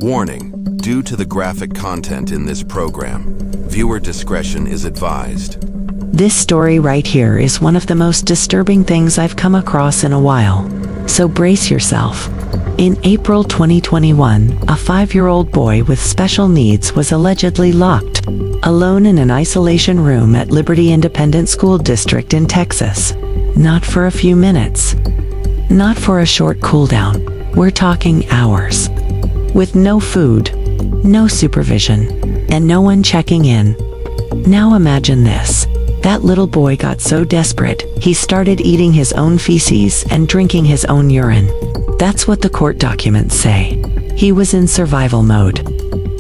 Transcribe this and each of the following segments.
Warning: due to the graphic content in this program, viewer discretion is advised. This story right here is one of the most disturbing things I've come across in a while. So brace yourself. In April 2021, a 5-year-old boy with special needs was allegedly locked, alone in an isolation room at Liberty Independent School District in Texas. Not for a few minutes. Not for a short cool down. We're talking hours. With no food, no supervision, and no one checking in. Now imagine this. That little boy got so desperate, he started eating his own feces and drinking his own urine. That's what the court documents say. He was in survival mode.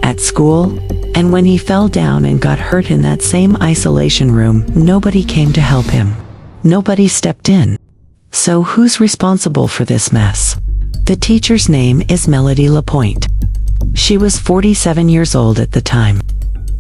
At school, and when he fell down and got hurt in that same isolation room, nobody came to help him. Nobody stepped in. So who's responsible for this mess? The teacher's name is Melody Lapointe. She was 47 years old at the time.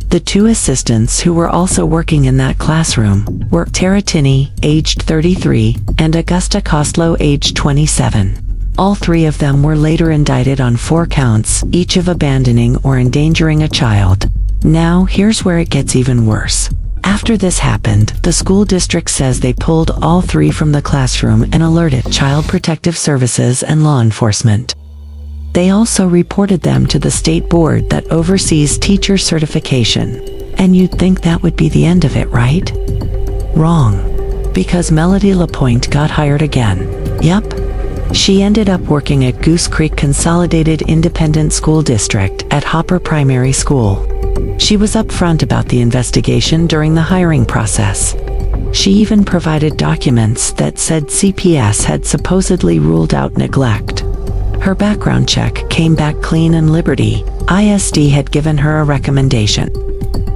The two assistants who were also working in that classroom were Tara Tinney, aged 33, and Augusta Kostlow, aged 27. All three of them were later indicted on 4 counts, each of abandoning or endangering a child. Now, here's where it gets even worse. After this happened, the school district says they pulled all 3 from the classroom and alerted Child Protective Services and law enforcement. They also reported them to the state board that oversees teacher certification. And you'd think that would be the end of it, right? Wrong. Because Melody Lapointe got hired again. Yup. She ended up working at Goose Creek Consolidated Independent School District at Hopper Primary School. She was upfront about the investigation during the hiring process. She even provided documents that said CPS had supposedly ruled out neglect. Her background check came back clean and Liberty ISD had given her a recommendation.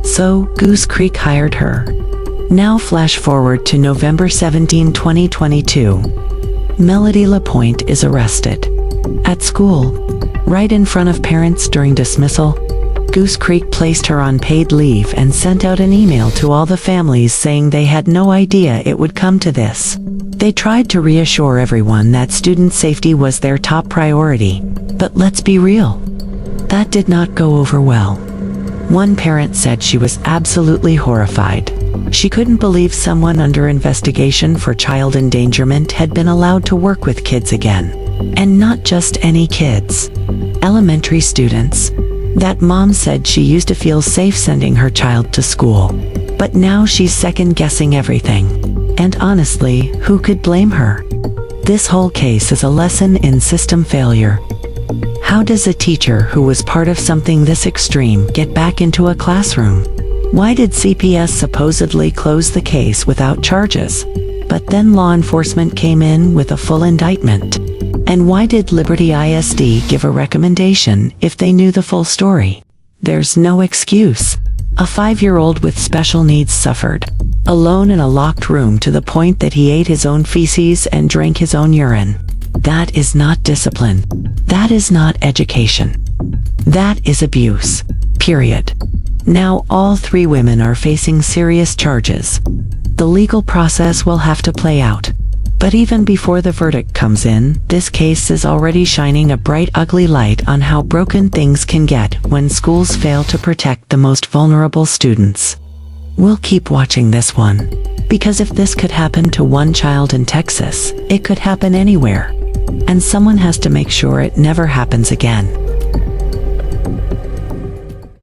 So, Goose Creek hired her. Now flash forward to November 17, 2022. Melody Lapointe is arrested. At school, right in front of parents during dismissal, Goose Creek placed her on paid leave and sent out an email to all the families saying they had no idea it would come to this. They tried to reassure everyone that student safety was their top priority. But let's be real. That did not go over well. One parent said she was absolutely horrified. She couldn't believe someone under investigation for child endangerment had been allowed to work with kids again. And not just any kids. Elementary students. That mom said she used to feel safe sending her child to school. But now she's second-guessing everything. And honestly, who could blame her? This whole case is a lesson in system failure. How does a teacher who was part of something this extreme get back into a classroom? Why did CPS supposedly close the case without charges? But then law enforcement came in with a full indictment. And why did Liberty ISD give a recommendation if they knew the full story? There's no excuse. A 5-year-old with special needs suffered, alone in a locked room to the point that he ate his own feces and drank his own urine. That is not discipline. That is not education. That is abuse. Period. Now all 3 women are facing serious charges. The legal process will have to play out. But even before the verdict comes in, this case is already shining a bright, ugly light on how broken things can get when schools fail to protect the most vulnerable students. We'll keep watching this one. Because if this could happen to one child in Texas, it could happen anywhere. And someone has to make sure it never happens again.